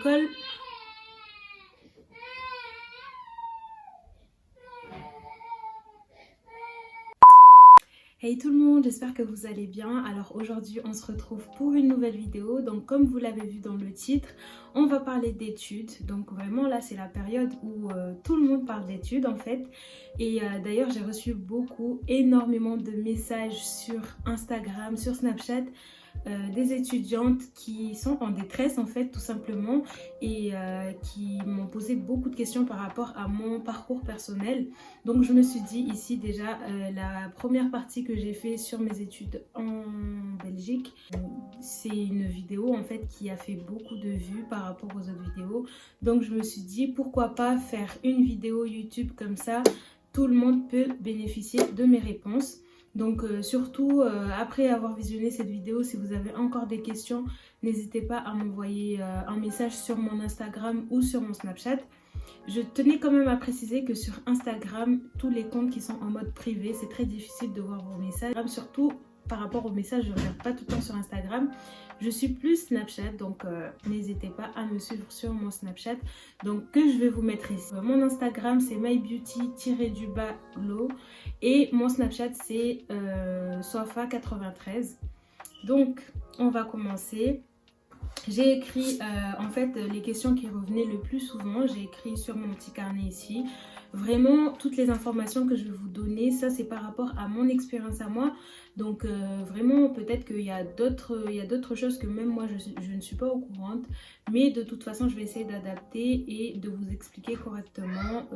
École. Hey tout le monde, j'espère que vous allez bien. Alors aujourd'hui on se retrouve pour une nouvelle vidéo. Donc comme vous l'avez vu dans le titre, on va parler d'études. Donc vraiment là c'est la période où tout le monde parle d'études en fait. Et d'ailleurs j'ai reçu énormément de messages sur Instagram, sur Snapchat, des étudiantes qui sont en détresse en fait tout simplement, et qui m'ont posé beaucoup de questions par rapport à mon parcours personnel. Donc je me suis dit ici déjà, la première partie que j'ai fait sur mes études en Belgique, c'est une vidéo en fait qui a fait beaucoup de vues par rapport aux autres vidéos. Donc je me suis dit pourquoi pas faire une vidéo YouTube comme ça, tout le monde peut bénéficier de mes réponses. Donc surtout après avoir visionné cette vidéo, si vous avez encore des questions, n'hésitez pas à m'envoyer un message sur mon Instagram ou sur mon Snapchat. Je tenais quand même à préciser que sur Instagram, tous les comptes qui sont en mode privé, c'est très difficile de voir vos messages. Surtout par rapport aux messages, je ne regarde pas tout le temps sur Instagram. Je suis plus Snapchat, donc n'hésitez pas à me suivre sur mon Snapchat. Donc que je vais vous mettre ici. Mon Instagram c'est mybeauty-low et mon Snapchat c'est sofa93. Donc on va commencer. J'ai écrit en fait les questions qui revenaient le plus souvent, j'ai écrit sur mon petit carnet ici. Vraiment toutes les informations que je vais vous donner, ça c'est par rapport à mon expérience à moi. Donc vraiment peut-être qu'il y a d'autres choses que même moi je ne suis pas au courant. Mais de toute façon je vais essayer d'adapter et de vous expliquer correctement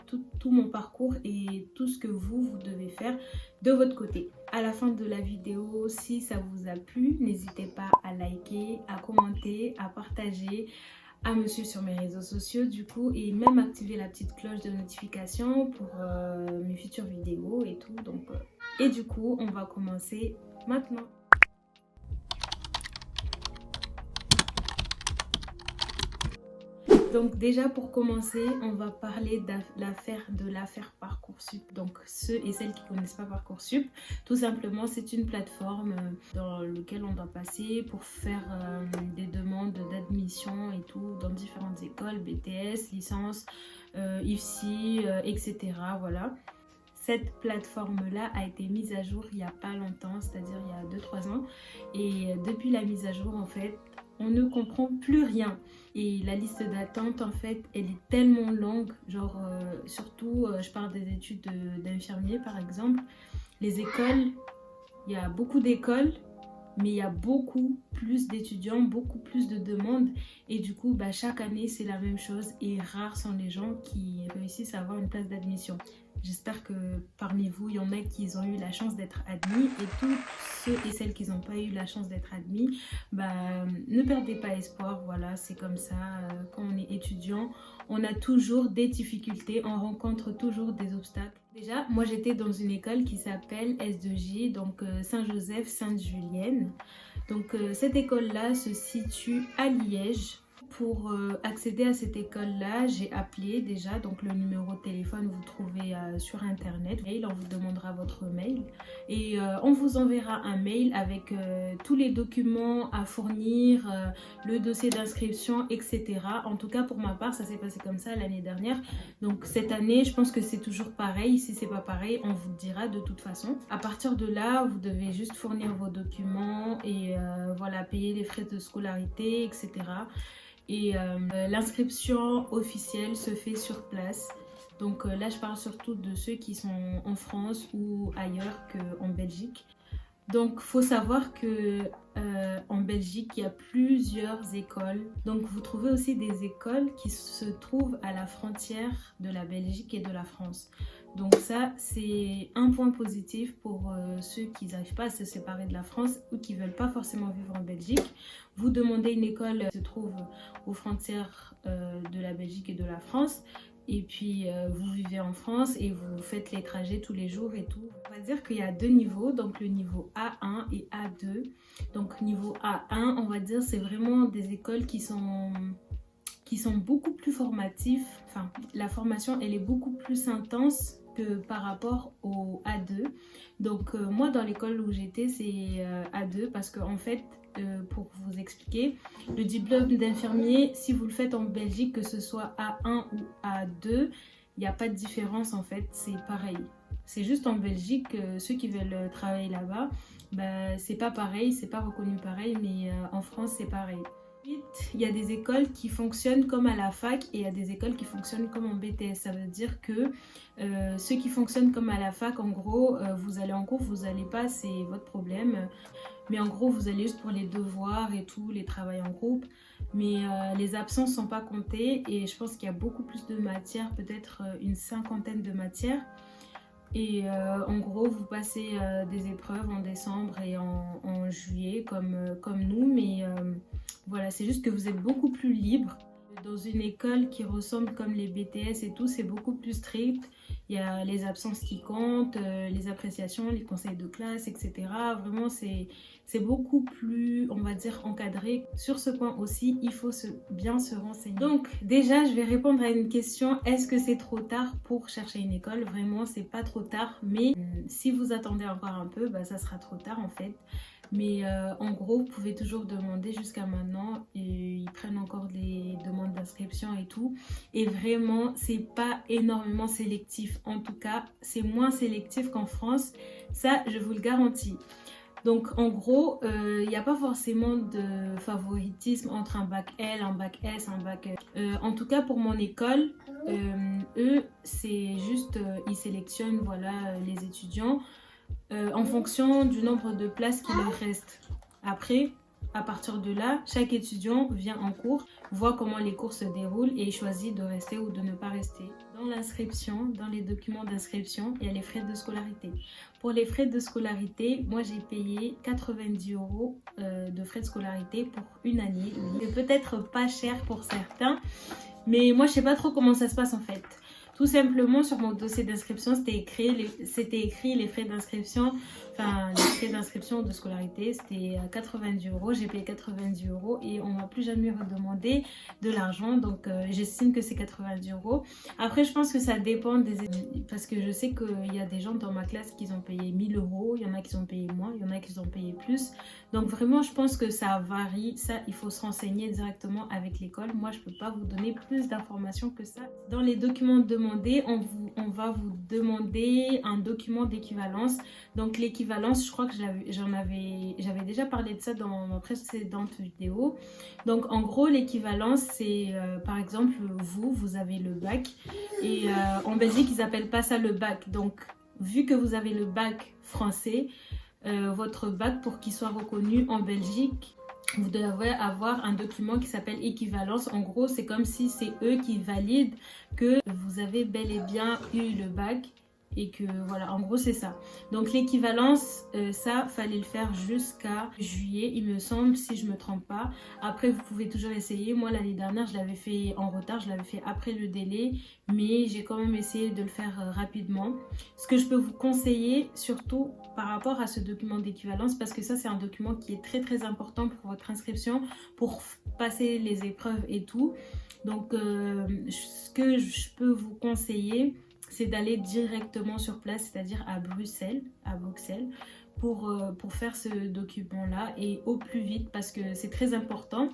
tout mon parcours et tout ce que vous devez faire de votre côté. À la fin de la vidéo, si ça vous a plu, n'hésitez pas à liker, à commenter, à partager, à me suivre sur mes réseaux sociaux du coup, et même activer la petite cloche de notification pour mes futures vidéos et tout. Donc et du coup on va commencer maintenant. Donc déjà pour commencer, on va parler de l'affaire Parcoursup. Donc ceux et celles qui ne connaissent pas Parcoursup, tout simplement c'est une plateforme dans laquelle on doit passer pour faire des demandes d'admission et tout dans différentes écoles, BTS, licence, IFSI, etc. Voilà. Cette plateforme-là a été mise à jour il n'y a pas longtemps, c'est-à-dire il y a 2-3 ans. Et depuis la mise à jour, en fait, on ne comprend plus rien. Et la liste d'attente, en fait, elle est tellement longue. Genre, surtout, je parle des études d'infirmier, par exemple. Les écoles, il y a beaucoup d'écoles, mais il y a beaucoup plus d'étudiants, beaucoup plus de demandes. Et du coup, chaque année, c'est la même chose. Et rares sont les gens qui réussissent à avoir une place d'admission. J'espère que parmi vous, il y en a qui ont eu la chance d'être admis. Et tous ceux et celles qui n'ont pas eu la chance d'être admis, ne perdez pas espoir. Voilà, c'est comme ça. Quand on est étudiant, on a toujours des difficultés. On rencontre toujours des obstacles. Déjà, moi j'étais dans une école qui s'appelle S2J, donc Saint-Joseph Sainte-Julienne. Donc cette école-là se situe à Liège. Pour accéder à cette école-là, j'ai appelé déjà, donc le numéro de téléphone vous trouvez sur internet. On vous demandera votre mail et on vous enverra un mail avec tous les documents à fournir, le dossier d'inscription, etc. En tout cas pour ma part, ça s'est passé comme ça l'année dernière. Donc cette année, je pense que c'est toujours pareil. Si c'est pas pareil, on vous le dira de toute façon. À partir de là, vous devez juste fournir vos documents et voilà, payer les frais de scolarité, etc. Et l'inscription officielle se fait sur place. Donc là, je parle surtout de ceux qui sont en France ou ailleurs qu'en Belgique. Donc, faut savoir que en Belgique, il y a plusieurs écoles. Donc, vous trouvez aussi des écoles qui se trouvent à la frontière de la Belgique et de la France. Donc ça, c'est un point positif pour ceux qui n'arrivent pas à se séparer de la France ou qui ne veulent pas forcément vivre en Belgique. Vous demandez une école qui se trouve aux frontières de la Belgique et de la France. Et puis vous vivez en France et vous faites les trajets tous les jours et tout. On va dire qu'il y a deux niveaux, donc le niveau A1 et A2. Donc niveau A1, on va dire c'est vraiment des écoles qui sont beaucoup plus formatives. Enfin, la formation elle est beaucoup plus intense que par rapport au A2. Donc moi dans l'école où j'étais c'est A2 parce qu'en fait pour vous expliquer. Le diplôme d'infirmier, si vous le faites en Belgique, que ce soit A1 ou A2, il n'y a pas de différence en fait, c'est pareil. C'est juste en Belgique, ceux qui veulent travailler là-bas, bah, c'est pas pareil, c'est pas reconnu pareil, mais en France c'est pareil. Ensuite, il y a des écoles qui fonctionnent comme à la fac et il y a des écoles qui fonctionnent comme en BTS. Ça veut dire que ceux qui fonctionnent comme à la fac, en gros, vous allez en cours, vous allez pas, c'est votre problème. Mais en gros, vous allez juste pour les devoirs et tout, les travaux en groupe. Mais les absences sont pas comptées et je pense qu'il y a beaucoup plus de matières, peut-être une 50aine de matières. Et en gros, vous passez des épreuves en décembre et en juillet comme nous, mais voilà, c'est juste que vous êtes beaucoup plus libre. Dans une école qui ressemble comme les BTS et tout, c'est beaucoup plus strict. Il y a les absences qui comptent, les appréciations, les conseils de classe, etc. Vraiment, c'est beaucoup plus, on va dire, encadré. Sur ce point aussi, il faut bien se renseigner. Donc, déjà, je vais répondre à une question. Est-ce que c'est trop tard pour chercher une école? Vraiment, c'est pas trop tard. Mais si vous attendez encore un peu, bah, ça sera trop tard en fait. Mais en gros, vous pouvez toujours demander jusqu'à maintenant. Et ils prennent encore des demandes d'inscription et tout. Et vraiment, c'est pas énormément sélectif. En tout cas, c'est moins sélectif qu'en France. Ça, je vous le garantis. Donc en gros, il n'y a pas forcément de favoritisme entre un bac L, un bac S, un bac... en tout cas pour mon école, eux, c'est juste, ils sélectionnent voilà, les étudiants en fonction du nombre de places qui leur reste. Après, à partir de là, chaque étudiant vient en cours, voit comment les cours se déroulent et choisit de rester ou de ne pas rester. Dans l'inscription, dans les documents d'inscription, il y a les frais de scolarité. Pour les frais de scolarité, moi j'ai payé 90 € de frais de scolarité pour une année. C'est peut-être pas cher pour certains, mais moi je sais pas trop comment ça se passe en fait. Tout simplement, sur mon dossier d'inscription, c'était écrit les frais d'inscription, enfin les frais d'inscription de scolarité, c'était à 90 €. J'ai payé 90 € et on m'a plus jamais redemandé de l'argent, donc j'estime que c'est 90 €. Après, je pense que ça dépend des études, parce que je sais qu'il y a des gens dans ma classe qui ont payé 1000 €, il y en a qui ont payé moins, il y en a qui ont payé plus. Donc vraiment, je pense que ça varie. Ça, il faut se renseigner directement avec l'école. Moi, je peux pas vous donner plus d'informations que ça. Dans les documents demandés, on va vous demander un document d'équivalence. Donc l'équivalence, je crois que j'avais déjà parlé de ça dans ma précédente vidéo. Donc en gros, l'équivalence, c'est par exemple, vous avez le bac. Et en Belgique, ils appellent pas ça le bac. Donc vu que vous avez le bac français, votre bac, pour qu'il soit reconnu en Belgique, vous devez avoir un document qui s'appelle équivalence. En gros, c'est comme si c'est eux qui valident que vous avez bel et bien eu le bac. Et que voilà, en gros c'est ça. Donc l'équivalence, ça fallait le faire jusqu'à juillet, il me semble, si je me trompe pas. Après vous pouvez toujours essayer. Moi l'année dernière je l'avais fait en retard, je l'avais fait après le délai, mais j'ai quand même essayé de le faire rapidement. Ce que je peux vous conseiller, surtout par rapport à ce document d'équivalence, parce que ça c'est un document qui est très très important pour votre inscription, pour passer les épreuves et tout. Donc ce que je peux vous conseiller, c'est d'aller directement sur place, c'est-à-dire à Bruxelles, pour faire ce document-là, et au plus vite parce que c'est très important.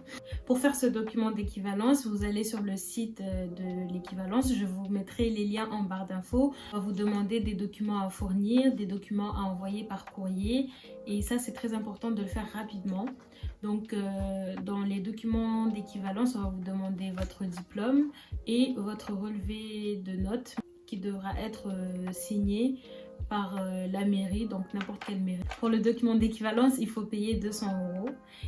Pour faire ce document d'équivalence, vous allez sur le site de l'équivalence. Je vous mettrai les liens en barre d'infos. On va vous demander des documents à fournir, des documents à envoyer par courrier, et ça c'est très important de le faire rapidement. Donc dans les documents d'équivalence, on va vous demander votre diplôme et votre relevé de notes, qui devra être signé par la mairie, donc n'importe quelle mairie. Pour le document d'équivalence, il faut payer 200 €.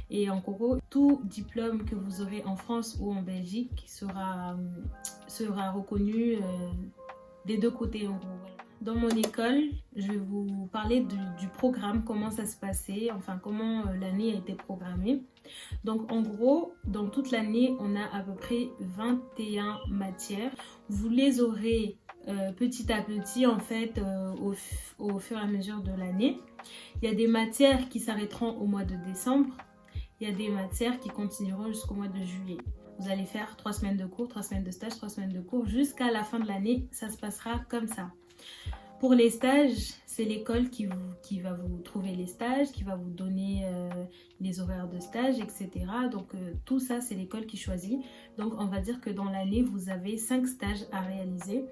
Et en gros, tout diplôme que vous aurez en France ou en Belgique sera reconnu des deux côtés en gros. Voilà. Dans mon école, je vais vous parler du programme, comment ça se passait, enfin comment l'année a été programmée. Donc en gros, dans toute l'année, on a à peu près 21 matières. Vous les aurez petit à petit en fait au fur et à mesure de l'année. Il y a des matières qui s'arrêteront au mois de décembre. Il y a des matières qui continueront jusqu'au mois de juillet. Vous allez faire 3 semaines de cours, 3 semaines de stage, 3 semaines de cours jusqu'à la fin de l'année. Ça se passera comme ça. Pour les stages, c'est l'école qui va vous trouver les stages, qui va vous donner les horaires de stage, etc. Donc tout ça, c'est l'école qui choisit. Donc on va dire que dans l'année, vous avez 5 stages à réaliser,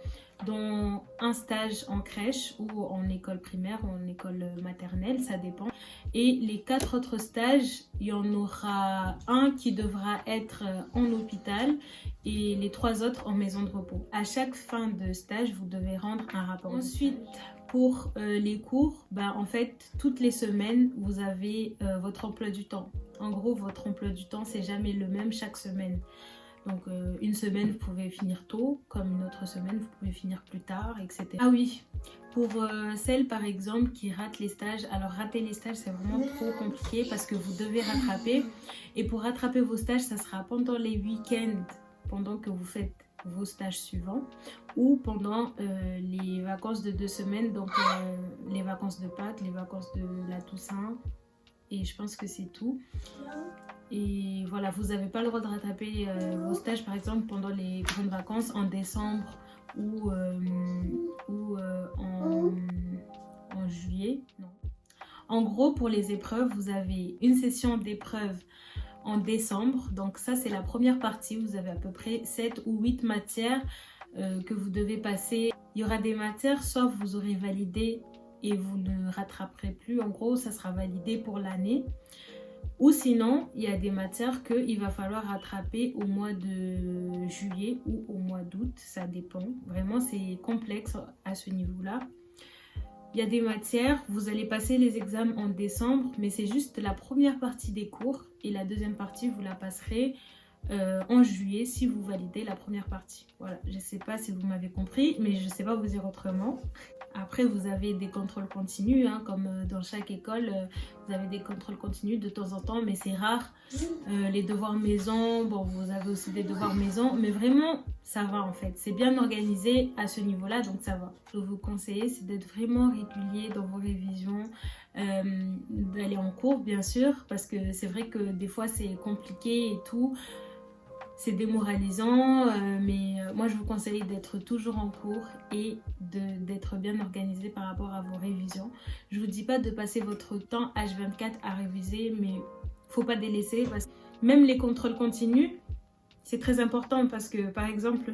dont un stage en crèche ou en école primaire ou en école maternelle, ça dépend. Et les 4 autres stages, il y en aura un qui devra être en hôpital et les 3 autres en maison de repos. À chaque fin de stage, vous devez rendre un rapport. Ensuite, pour les cours, en fait, toutes les semaines, vous avez votre emploi du temps. En gros, votre emploi du temps, c'est jamais le même chaque semaine. Donc, une semaine, vous pouvez finir tôt, comme une autre semaine, vous pouvez finir plus tard, etc. Ah oui, pour celles, par exemple, qui ratent les stages, alors rater les stages, c'est vraiment trop compliqué parce que vous devez rattraper. Et pour rattraper vos stages, ça sera pendant les week-ends, pendant que vous faites vos stages suivants, ou pendant les vacances de 2 semaines, donc les vacances de Pâques, les vacances de la Toussaint, et je pense que c'est tout. Et voilà, vous n'avez pas le droit de rattraper vos stages, par exemple, pendant les grandes vacances en décembre ou en juillet. Non. En gros, pour les épreuves, vous avez une session d'épreuves en décembre. Donc ça, c'est la première partie. Vous avez à peu près 7 ou 8 matières que vous devez passer. Il y aura des matières, soit vous aurez validé et vous ne rattraperez plus. En gros, ça sera validé pour l'année. Ou sinon, il y a des matières qu'il va falloir rattraper au mois de juillet ou au mois d'août. Ça dépend. Vraiment, c'est complexe à ce niveau-là. Il y a des matières, vous allez passer les examens en décembre, mais c'est juste la première partie des cours. Et la deuxième partie, vous la passerez en juillet si vous validez la première partie. Voilà, je ne sais pas si vous m'avez compris, mais je ne sais pas vous dire autrement. Après, vous avez des contrôles continus, comme dans chaque école, vous avez des contrôles continus de temps en temps, mais c'est rare. Les devoirs maison, bon, vous avez aussi des devoirs maison, mais vraiment, ça va en fait. C'est bien organisé à ce niveau-là, donc ça va. Je vous conseille, c'est d'être vraiment régulier dans vos révisions, d'aller en cours, bien sûr, parce que c'est vrai que des fois, c'est compliqué et tout. C'est démoralisant, mais moi je vous conseille d'être toujours en cours et d'être bien organisé par rapport à vos révisions. Je vous dis pas de passer votre temps H24 à réviser, mais faut pas délaisser parce que même les contrôles continus, c'est très important parce que par exemple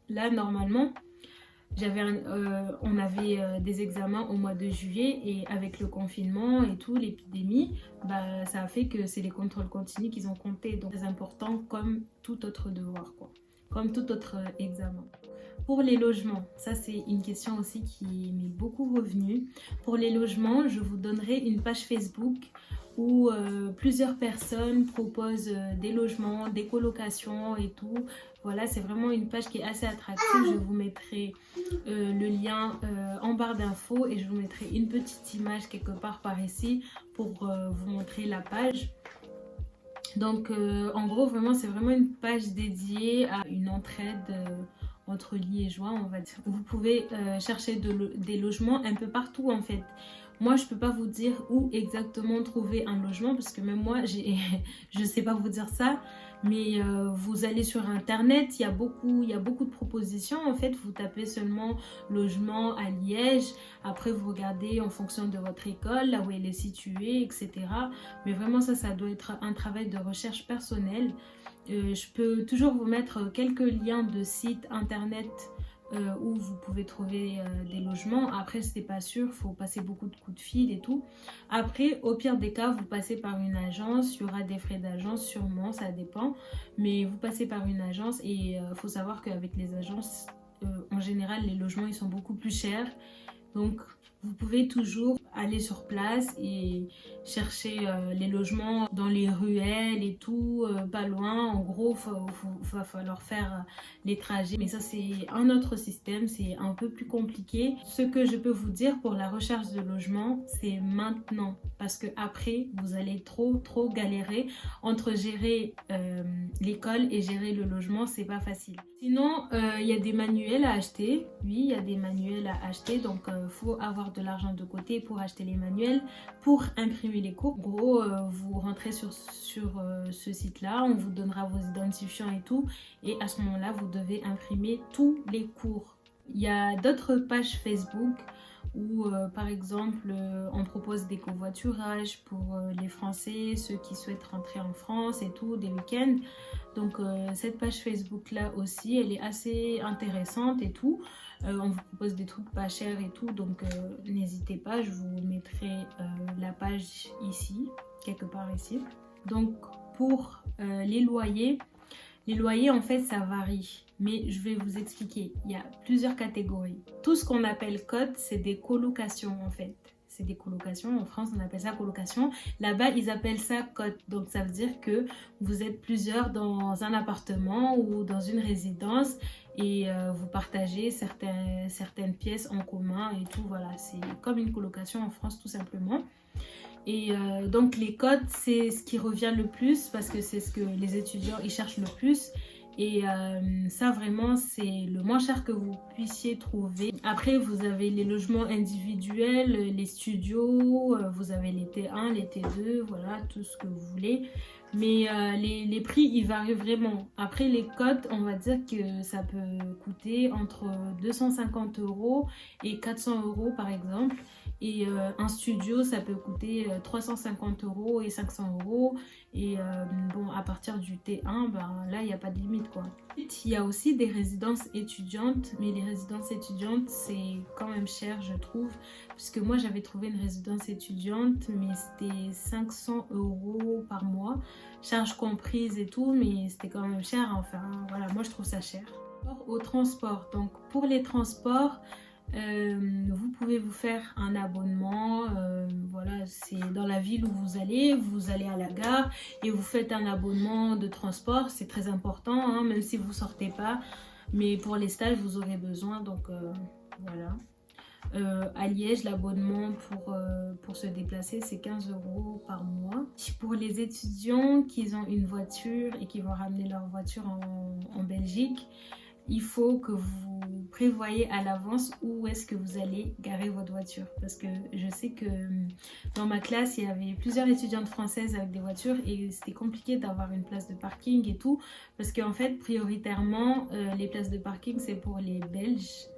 là normalement, on avait des examens au mois de juillet et avec le confinement et tout, l'épidémie, ça a fait que c'est les contrôles continus qui ont compté. Donc c'est important comme tout autre devoir, quoi. Comme tout autre examen. Pour les logements, ça c'est une question aussi qui m'est beaucoup revenue. Pour les logements, je vous donnerai une page Facebook où plusieurs personnes proposent des logements, des colocations et tout. Voilà, c'est vraiment une page qui est assez attractive. Je vous mettrai le lien en barre d'infos et je vous mettrai une petite image quelque part par ici pour vous montrer la page. Donc en gros, vraiment, c'est vraiment une page dédiée à une entraide entre liégeois, on va dire. Vous pouvez chercher des logements un peu partout en fait. Moi, je peux pas vous dire où exactement trouver un logement parce que même moi, je sais pas vous dire ça. Mais vous allez sur internet, il y a beaucoup de propositions. En fait, vous tapez seulement logement à Liège. Après, vous regardez en fonction de votre école, là où elle est située, etc. Mais vraiment, ça doit être un travail de recherche personnelle. Je peux toujours vous mettre quelques liens de sites internet où vous pouvez trouver des logements. Après, c'était pas sûr, il faut passer beaucoup de coups de fil et tout. Après, au pire des cas, vous passez par une agence, il y aura des frais d'agence sûrement, ça dépend. Mais vous passez par une agence et il faut savoir qu'avec les agences, en général, les logements, ils sont beaucoup plus chers. Donc, vous pouvez toujours aller sur place et chercher les logements dans les ruelles et tout, pas loin. En gros, va falloir faire les trajets. Mais ça, c'est un autre système, c'est un peu plus compliqué. Ce que je peux vous dire pour la recherche de logement, c'est maintenant. Parce que après, vous allez trop galérer entre gérer l'école et gérer le logement, c'est pas facile. Sinon, il y a des manuels à acheter. Oui, il y a des manuels à acheter. Donc, faut avoir de l'argent de côté pour acheter les manuels, pour imprimer les cours. En gros, vous rentrez sur ce site-là, on vous donnera vos identifiants et tout. Et à ce moment-là, vous devez imprimer tous les cours. Il y a d'autres pages Facebook où par exemple on propose des covoiturages pour les Français, ceux qui souhaitent rentrer en France et tout, des week-ends. Donc cette page Facebook là aussi, elle est assez intéressante et tout. On vous propose des trucs pas chers et tout, donc n'hésitez pas, je vous mettrai la page ici, quelque part ici. Donc pour les loyers en fait ça varie, mais je vais vous expliquer. Il y a plusieurs catégories. Tout ce qu'on appelle cote, c'est des colocations en fait. C'est des colocations, en France on appelle ça colocation. Là-bas ils appellent ça cote, donc ça veut dire que vous êtes plusieurs dans un appartement ou dans une résidence et vous partagez certaines pièces en commun et tout, voilà. C'est comme une colocation en France tout simplement. Et donc les codes, c'est ce qui revient le plus parce que c'est ce que les étudiants ils cherchent le plus. Et ça vraiment c'est le moins cher que vous puissiez trouver. Après vous avez les logements individuels, les studios, vous avez les T1, les T2, voilà tout ce que vous voulez. Mais les prix ils varient vraiment. Après les cotes, on va dire que ça peut coûter entre 250 € et 400 € par exemple. Et un studio ça peut coûter 350 € et 500 €. Et bon, à partir du T1, ben, là il n'y a pas de limite quoi. Il y a aussi des résidences étudiantes, mais les résidences étudiantes c'est quand même cher je trouve, puisque moi j'avais trouvé une résidence étudiante mais c'était 500 € par mois, charges comprises et tout, mais c'était quand même cher, enfin voilà, moi je trouve ça cher. Au transport, donc pour les transports, vous pouvez vous faire un abonnement, voilà, c'est dans la ville où vous allez à la gare et vous faites un abonnement de transport, c'est très important, hein, même si vous sortez pas, mais pour les stages vous aurez besoin, donc voilà. À Liège, l'abonnement pour se déplacer, c'est 15 € par mois. Pour les étudiants qui ont une voiture et qui vont ramener leur voiture en Belgique, il faut que vous prévoyez à l'avance où est-ce que vous allez garer votre voiture. Parce que je sais que dans ma classe, il y avait plusieurs étudiantes françaises avec des voitures et c'était compliqué d'avoir une place de parking et tout. Parce qu'en fait, prioritairement, les places de parking, c'est pour les Belges.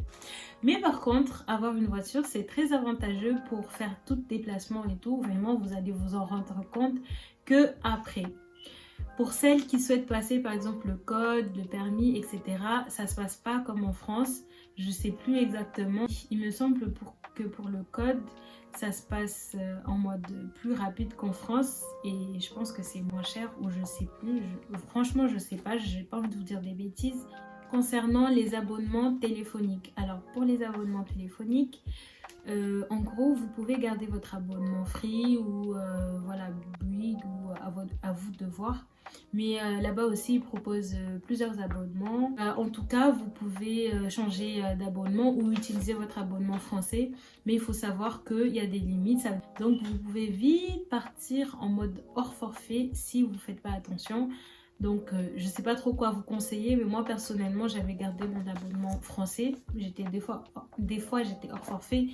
Mais par contre, avoir une voiture, c'est très avantageux pour faire tout déplacement et tout. Vraiment, vous allez vous en rendre compte que après. Pour celles qui souhaitent passer par exemple le code, le permis, etc., ça se passe pas comme en France. Je sais plus exactement. Il me semble que pour le code, ça se passe en mode plus rapide qu'en France. Et je pense que c'est moins cher ou je sais plus. Franchement, je sais pas. J'ai pas envie de vous dire des bêtises. Concernant les abonnements téléphoniques. Alors pour les abonnements téléphoniques, en gros, vous pouvez garder votre abonnement free ou voilà, Bouygues ou à vous de voir. Mais là-bas aussi, ils proposent plusieurs abonnements. En tout cas, vous pouvez changer d'abonnement ou utiliser votre abonnement français. Mais il faut savoir qu'il y a des limites. Donc, vous pouvez vite partir en mode hors forfait si vous ne faites pas attention. Donc, je ne sais pas trop quoi vous conseiller, mais moi, personnellement, j'avais gardé mon abonnement français. Des fois, j'étais hors forfait.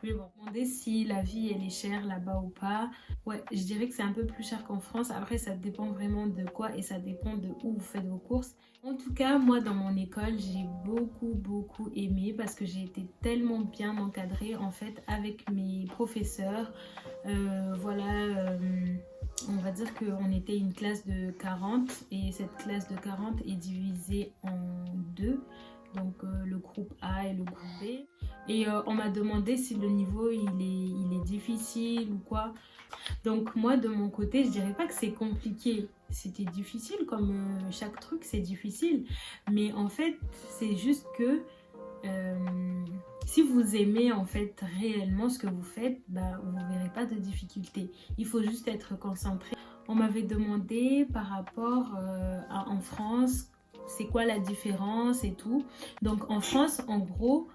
Mais bon, demandez si la vie, elle est chère là-bas ou pas. Ouais, je dirais que c'est un peu plus cher qu'en France. Après, ça dépend vraiment de quoi et ça dépend de où vous faites vos courses. En tout cas, moi, dans mon école, j'ai beaucoup aimé parce que j'ai été tellement bien encadrée, en fait, avec mes professeurs. Voilà... on va dire qu'on était une classe de 40 et cette classe de 40 est divisée en deux, donc le groupe A et le groupe B. Et on m'a demandé si le niveau il est difficile ou quoi. Donc moi de mon côté je dirais pas que c'est compliqué, c'était difficile comme chaque truc c'est difficile, mais en fait c'est juste que si vous aimez en fait réellement ce que vous faites, bah, vous ne verrez pas de difficulté. Il faut juste être concentré. On m'avait demandé par rapport à en France, c'est quoi la différence et tout. Donc en France, en gros,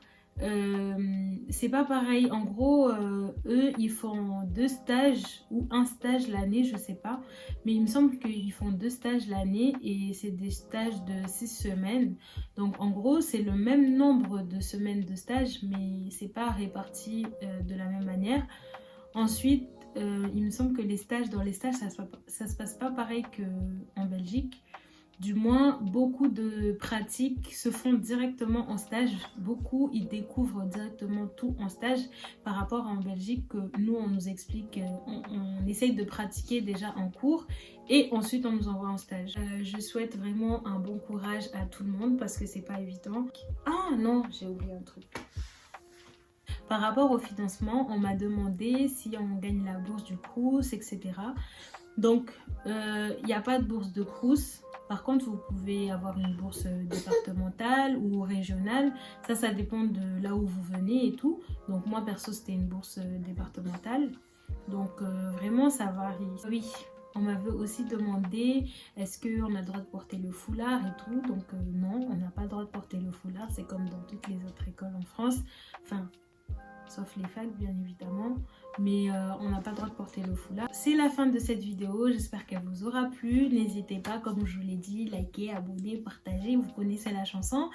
c'est pas pareil. En gros, eux, ils font 2 stages ou un stage l'année, je sais pas. Mais il me semble qu'ils font 2 stages l'année et c'est des stages de 6 semaines. Donc en gros, c'est le même nombre de semaines de stage, mais c'est pas réparti de la même manière. Ensuite, il me semble que dans les stages, ça se passe pas pareil qu'en Belgique. Du moins, beaucoup de pratiques se font directement en stage. Beaucoup, ils découvrent directement tout en stage par rapport à en Belgique que nous, on nous explique, on essaye de pratiquer déjà en cours et ensuite on nous envoie en stage. Je souhaite vraiment un bon courage à tout le monde parce que c'est pas évident. Ah non, j'ai oublié un truc. Par rapport au financement, on m'a demandé si on gagne la bourse du Crous, etc. Donc, il n'y a pas de bourse de Crous. Par contre, vous pouvez avoir une bourse départementale ou régionale. Ça dépend de là où vous venez et tout. Donc moi, perso, c'était une bourse départementale. Donc vraiment, ça varie. Oui, on m'avait aussi demandé est-ce qu'on a le droit de porter le foulard et tout. Donc non, on n'a pas le droit de porter le foulard. C'est comme dans toutes les autres écoles en France. Enfin, sauf les facs bien évidemment, mais on n'a pas le droit de porter le foulard. C'est la fin de cette vidéo, j'espère qu'elle vous aura plu. N'hésitez pas, comme je vous l'ai dit, likez, abonnez, partagez, vous connaissez la chanson.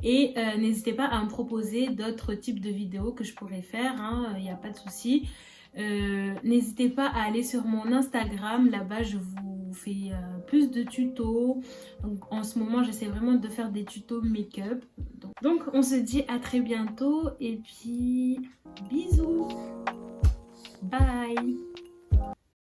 Et n'hésitez pas à me proposer d'autres types de vidéos que je pourrais faire, il n'y a pas de souci. N'hésitez pas à aller sur mon Instagram, là-bas je vous fais plus de tutos. Donc en ce moment j'essaie vraiment de faire des tutos make-up. Donc on se dit à très bientôt et puis bisous.